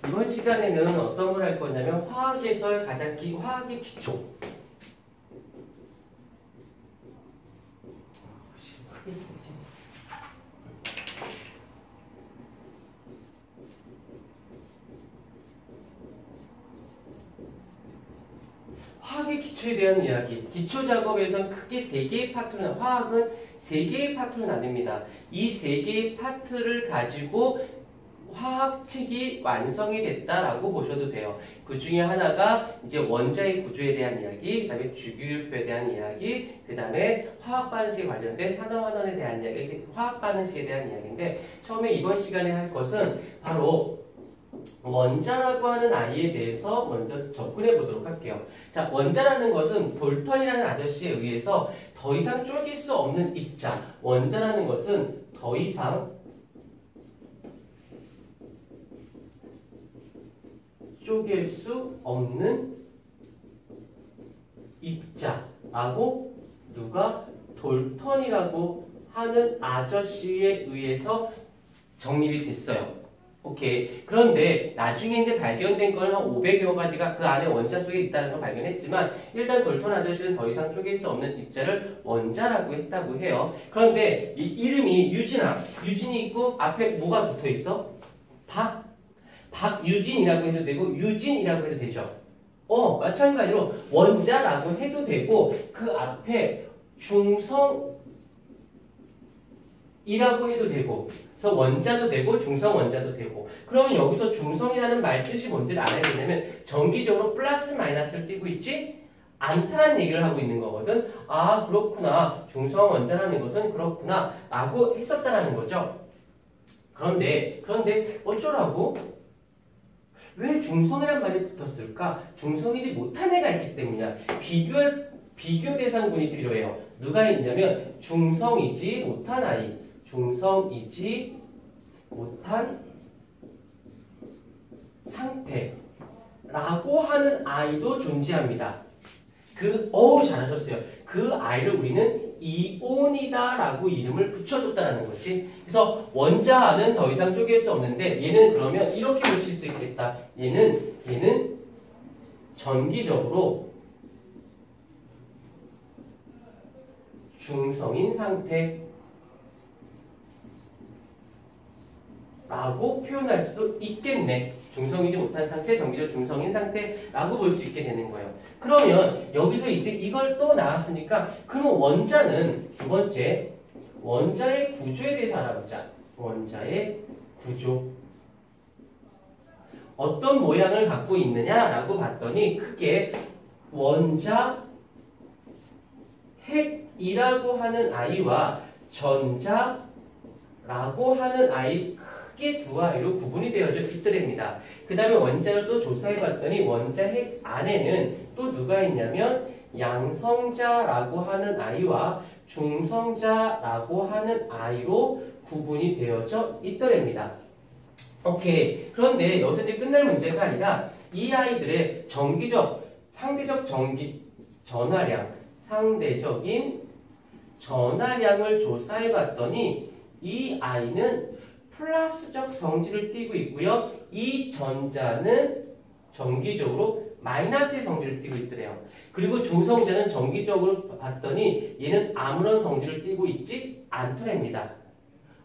이번 시간에는 어떤 걸 할 거냐면 화학에서의 가장 화학의 기초. 화학의 기초에 대한 이야기. 기초 작업에서는 크게 3개의 파트로, 화학은 3개의 파트로 나뉩니다. 이 3개의 파트를 가지고 화학책이 완성이 됐다라고 보셔도 돼요. 그 중에 하나가 이제 원자의 구조에 대한 이야기, 그 다음에 주기율표에 대한 이야기, 그 다음에 화학 반응식에 관련된 산화환원에 대한 이야기, 화학 반응식에 대한 이야기인데, 처음에 이번 시간에 할 것은 바로 원자라고 하는 아이에 대해서 먼저 접근해 보도록 할게요. 자, 원자라는 것은 돌턴이라는 아저씨에 의해서 더 이상 쪼갤 수 없는 입자. 원자라는 것은 더 이상 쪼갤 수 없는 입자라고 누가 돌턴이라고 하는 아저씨에 의해서 정립이 됐어요. 오케이. 그런데 나중에 이제 발견된 건 한 500여 가지가 그 안에 원자 속에 있다는 걸 발견했지만 일단 돌턴 아저씨는 더 이상 쪼갤 수 없는 입자를 원자라고 했다고 해요. 그런데 이 이름이 유진이 있고 앞에 뭐가 붙어 있어? 박유진이라고 해도 되고 유진이라고 해도 되죠. 마찬가지로 원자라고 해도 되고 그 앞에 중성이라고 해도 되고 그래서 원자도 되고 중성 원자도 되고 그러면 여기서 중성이라는 말 뜻이 뭔지를 알아야 되냐면 정기적으로 플러스 마이너스를 띄고 있지 않다는 얘기를 하고 있는 거거든. 아 그렇구나. 중성 원자라는 것은 그렇구나 라고 했었다라는 거죠. 그런데 어쩌라고? 왜 중성이란 말이 붙었을까? 중성이지 못한 애가 있기 때문이야. 비교 대상군이 필요해요. 누가 있냐면 중성이지 못한 아이. 중성이지 못한 상태라고 하는 아이도 존재합니다. 잘하셨어요. 그 아이를 우리는 이온이다라고 이름을 붙여줬다는 거지. 그래서 원자는 더 이상 쪼갤 수 없는데 얘는 그러면 이렇게 붙일 수 있겠다. 얘는 전기적으로 중성인 상태 라고 표현할 수도 있겠네. 중성이지 못한 상태, 정기적 중성인 상태라고 볼 수 있게 되는 거예요. 그러면 여기서 이제 이걸 또 나왔으니까 그럼 원자는 두 번째 원자의 구조에 대해서 알아보자. 원자의 구조. 어떤 모양을 갖고 있느냐라고 봤더니 크게 원자 핵이라고 하는 아이와 전자라고 하는 아이 크게 두 아이로 구분이 되어져 있더랍니다. 그 다음에 원자를 또 조사해봤더니 원자 핵 안에는 또 누가 있냐면 양성자라고 하는 아이와 중성자라고 하는 아이로 구분이 되어져 있더랍니다. 오케이. 그런데 여기서 이제 끝날 문제가 아니라 이 아이들의 상대적인 전하량을 조사해봤더니 이 아이는 플러스적 성질을 띠고 있고요. 이 전자는 정기적으로 마이너스의 성질을 띠고 있더래요. 그리고 중성자는 정기적으로 봤더니 얘는 아무런 성질을 띠고 있지 않더랍니다.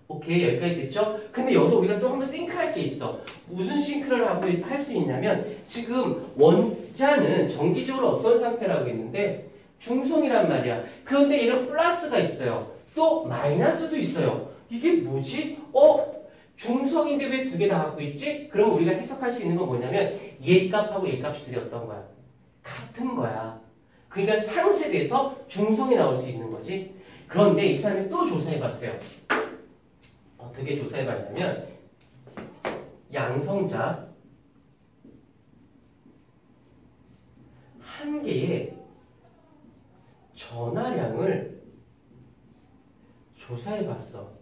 오케이, 여기까지 됐죠? 근데 여기서 우리가 또 한번 싱크할 게 있어. 무슨 싱크를 할 수 있냐면 지금 원자는 정기적으로 어떤 상태라고 했는데 중성이란 말이야. 그런데 얘는 플러스가 있어요. 또 마이너스도 있어요. 이게 뭐지? 중성인데 왜 두 개 다 갖고 있지? 그럼 우리가 해석할 수 있는 건 뭐냐면 얘 값하고 얘 값이 둘이 어떤 거야? 같은 거야. 그러니까 상쇄돼서 중성이 나올 수 있는 거지. 그런데 이 사람이 또 조사해봤어요. 어떻게 조사해봤냐면 양성자 한 개의 전하량을 조사해봤어.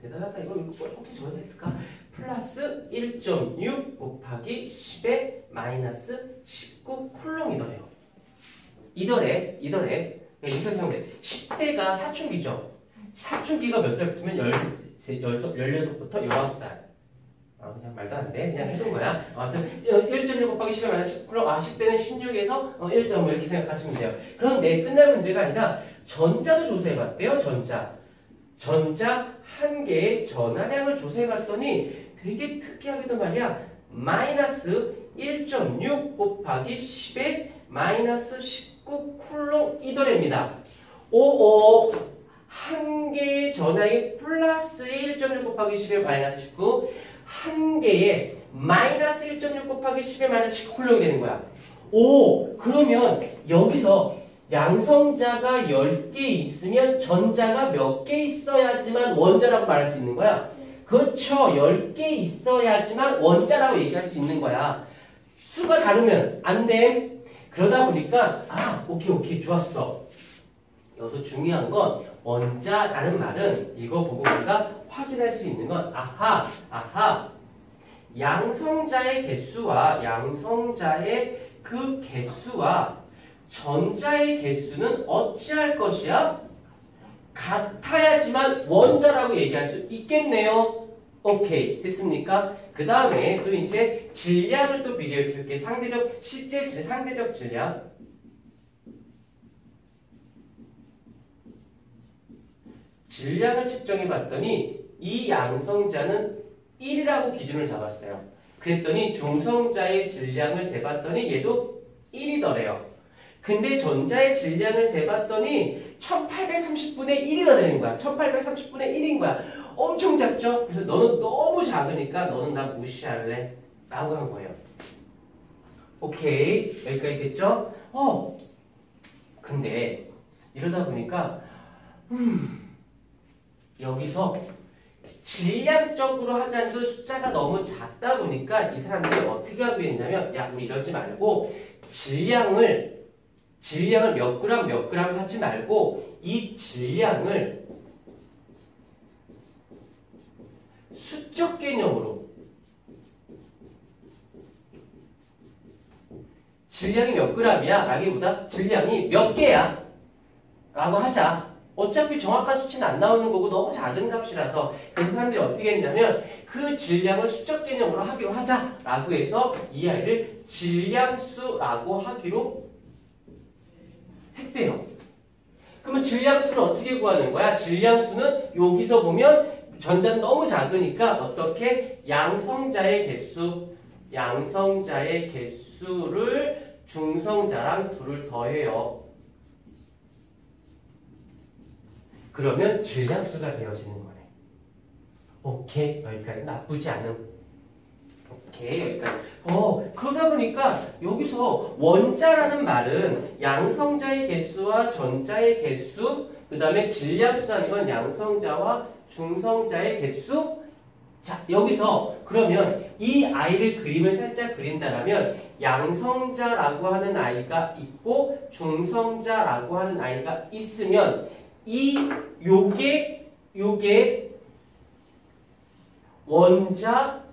대단하다. 이거 어떻게 적어야 됐을까? 플러스 1.6 곱하기 10의 마이너스 19 쿨롱이더래요. 이더래. 이렇게 생각하면 돼. 10대가 사춘기죠. 사춘기가 몇 살부터면 16부터 19살. 그냥 말도 안 돼. 그냥 해둔 거야. 아무튼 1.1 곱하기 10에 마이너스 10 그럼 10대는 16에서 1점 뭐 이렇게 생각하시면 돼요. 그런데 끝날 문제가 아니라 전자도 조사해봤대요. 전자 한 개의 전하량을 조사해봤더니 되게 특이하게도 말이야. 마이너스 1.6 곱하기 10에 마이너스 19 쿨롱 이더랍니다. 오오 한 개의 전하량이 플러스 1.6 곱하기 10에 마이너스 19 한 개의 마이너스 1.6 곱하기 10에 마이너스 19 쿨롱이 되는 거야. 오 그러면 여기서 양성자가 10개 있으면 전자가 몇 개 있어야지만 원자라고 말할 수 있는 거야. 그렇죠. 10개 있어야지만 원자라고 얘기할 수 있는 거야. 수가 다르면 안 돼. 그러다 보니까 오케이 좋았어. 여기서 중요한 건 원자라는 말은 이거 보고 우리가 확인할 수 있는 건 양성자의 그 개수와 전자의 개수는 어찌할 것이야? 같아야지만 원자라고 얘기할 수 있겠네요. 오케이 됐습니까? 그 다음에 또 이제 질량을 또 비교해 줄게. 실제 상대적 질량. 질량을 측정해 봤더니 이 양성자는 1이라고 기준을 잡았어요. 그랬더니 중성자의 질량을 재봤더니 얘도 1이더래요. 근데 전자의 질량을 재봤더니 1830분의 1이가 되는 거야. 1830분의 1인 거야. 엄청 작죠? 그래서 너는 너무 작으니까 너는 나 무시할래. 라고 한 거예요. 오케이. 여기까지 됐죠? 근데 이러다 보니까 여기서 질량적으로 하지 않아도 숫자가 너무 작다 보니까 이 사람들이 어떻게 하기로 했냐면 야 우리 이러지 말고 질량을 몇 그램 하지 말고 이 질량을 수적 개념으로 질량이 몇 그램이야? 라기보다 질량이 몇 개야? 라고 하자. 어차피 정확한 수치는 안 나오는 거고 너무 작은 값이라서 그래서 사람들이 어떻게 했냐면 그 질량을 수적 개념으로 하기로 하자라고 해서 이 아이를 질량수라고 하기로 했대요. 그러면 질량수는 어떻게 구하는 거야? 질량수는 여기서 보면 전자는 너무 작으니까 어떻게 양성자의 개수를 중성자랑 둘을 더해요. 그러면 질량수가 되어지는 거네. 오케이 여기까지 나쁘지 않은. 오케이 여기까지. 그러다 보니까 여기서 원자라는 말은 양성자의 개수와 전자의 개수, 그 다음에 질량수라는 건 양성자와 중성자의 개수. 자 여기서 그러면 이 아이를 그림을 살짝 그린다면 양성자라고 하는 아이가 있고 중성자라고 하는 아이가 있으면 요게 원자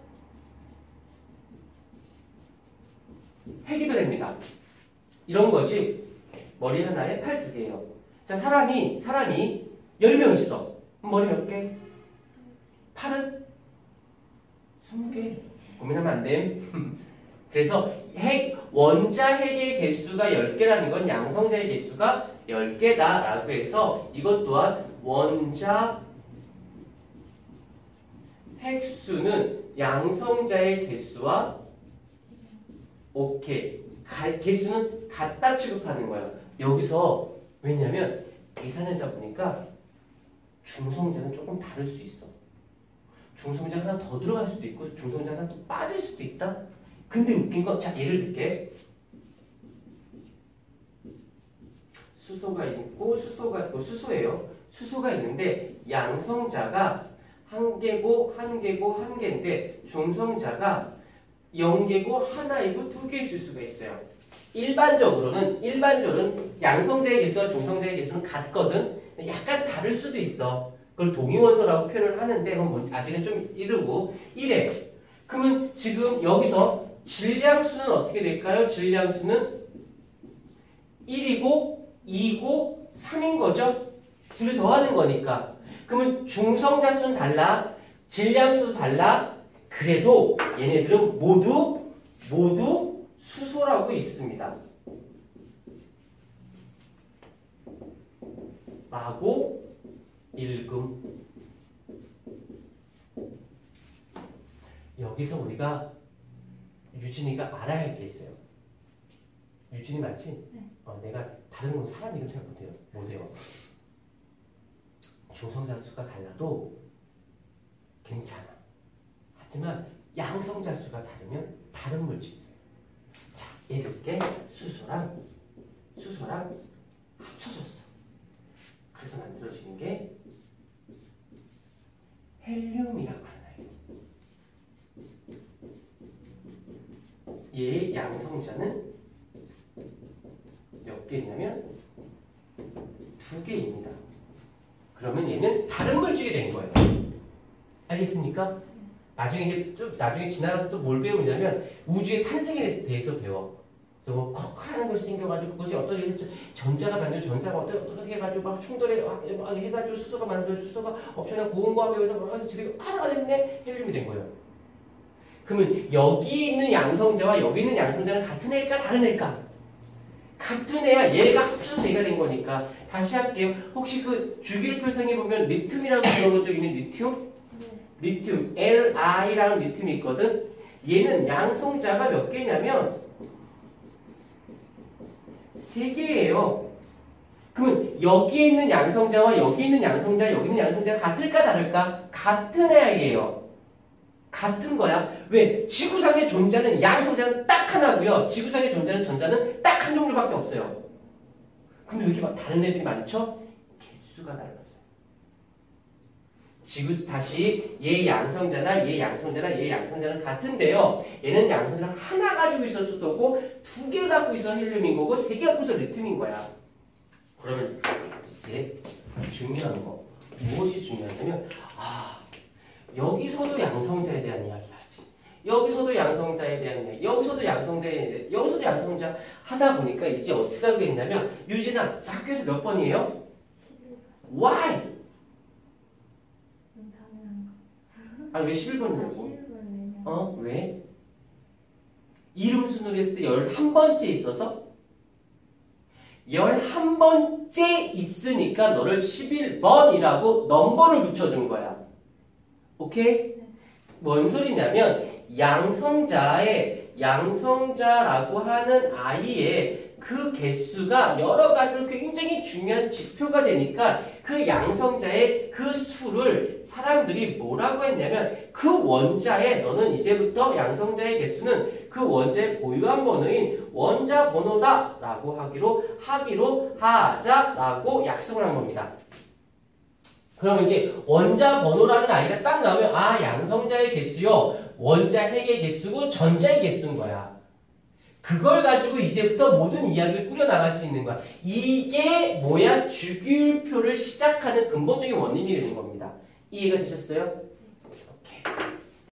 핵이더랍니다. 이런 거지. 머리 하나에 팔 2개예요. 자, 사람이 10명 있어. 머리 몇 개? 팔은 20개. 고민하면 안 됨. 그래서 원자 핵의 개수가 10개라는 건 양성자의 개수가 10개다라고 해서 이것 또한 원자 핵수는 양성자의 개수와 개수는 같다 취급하는 거예요. 여기서 왜냐면 계산하다 보니까 중성자는 조금 다를 수 있어. 중성자 하나 더 들어갈 수도 있고 중성자 하나 또 빠질 수도 있다. 근데 웃긴 건 자 예를 들게. 수소가 있고 수소예요. 수소가 있는데 양성자가 한 개인데 중성자가 0개고 하나이고 2개 있을 수가 있어요. 일반적으로는 양성자의 개수와 중성자의 개수는 같거든. 약간 다를 수도 있어. 그걸 동위원소라고 표현을 하는데 그건 아직은 좀 이르고 이래. 그러면 지금 여기서 질량수는 어떻게 될까요? 질량수는 1이고 2고 3인 거죠? 둘이 더하는 거니까. 그러면 중성자 수는 달라. 질량수도 달라. 그 그래도 얘네들은 모두 수소라고 있습니다. 라고 읽음. 여기서 우리가 유진이가 알아야 할 게 있어요. 유진이 맞지? 네. 내가 다른 건 사람 이름 잘 못해요. 못해요. 중성자 수가 달라도 괜찮아. 하지만 양성자 수가 다르면 다른 물질이에요. 자, 이렇게 수소랑 합쳐졌어. 그래서 만들어지는 게 헬륨이라고 하나요. 얘의 양성자는 몇 개냐면 2개입니다. 그러면 얘는 다른 물질이 된 거예요. 알겠습니까? 나중에 지나가서 또 뭘 배우냐면 우주의 탄생에 대해서 배워. 그래서 뭐 커크라는 것이 생겨가지고 그것이 어떤 일에서 전자가 만들고 전자가 어떻게 해가지고 막 충돌해 막 해가지고 수소가 만들어지고 수소가 엄청난 고온과합에 의해서 막 해서 집에 하나가 됐네. 헬륨이 된 거예요. 그러면 여기 있는 양성자와 여기 있는 양성자는 같은 애일까 다른 애일까? 같은 애야. 얘가 합쳐서 얘가 된 거니까. 다시 할게요. 혹시 그 주기율 표상에 보면 리튬이라고 들어본 적 있는 리튬? 리튬, Li라는 리튬이 있거든. 얘는 양성자가 몇 개냐면 3개예요. 그러면 여기에 있는 양성자와 여기 있는 양성자, 여기 있는 양성자가 같을까 다를까? 같은 애예요. 같은 거야. 왜? 지구상에 존재하는 양성자는 딱 하나고요. 지구상에 존재하는 전자는 딱 한 종류밖에 없어요. 근데 왜 이렇게 막 다른 애들이 많죠? 개수가 달라서요. 다시 얘 양성자나 얘 양성자나 얘 양성자는 같은데요. 얘는 양성자를 하나 가지고 있어 수소고 2개 갖고 있어 헬륨인 거고 3개 갖고 있어 리튬인 거야. 그러면 이제 중요한 거 무엇이 중요하냐면 여기서도 양성자에 대한 이야기하지. 여기서도 양성자에 대한 이야기. 여기서도 양성자에 대한 이야기. 여기서도 양성자 하다 보니까 이제 어떻게 하겠냐면 유진아 학교에서 몇 번이에요? 11번. Why? 당연한 거. 왜 11번이냐고? 11번 왜냐? 왜? 이름 순으로 했을 때 11번째 있어서 11번째 있으니까 너를 11번이라고 넘버를 붙여준 거야. 오케이? 뭔 소리냐면 양성자라고 하는 아이의 그 개수가 여러 가지로 굉장히 중요한 지표가 되니까 그 양성자의 그 수를 사람들이 뭐라고 했냐면 그 원자에 너는 이제부터 양성자의 개수는 그 원자의 보유한 번호인 원자 번호다 라고 하기로 하자라고 약속을 한 겁니다. 그러면 이제 원자 번호라는 아이가 딱 나오면 양성자의 개수요 원자 핵의 개수고 전자의 개수인 거야. 그걸 가지고 이제부터 모든 이야기를 꾸려나갈 수 있는 거야. 이게 뭐야? 주기율표를 시작하는 근본적인 원인이 되는 겁니다. 이해가 되셨어요?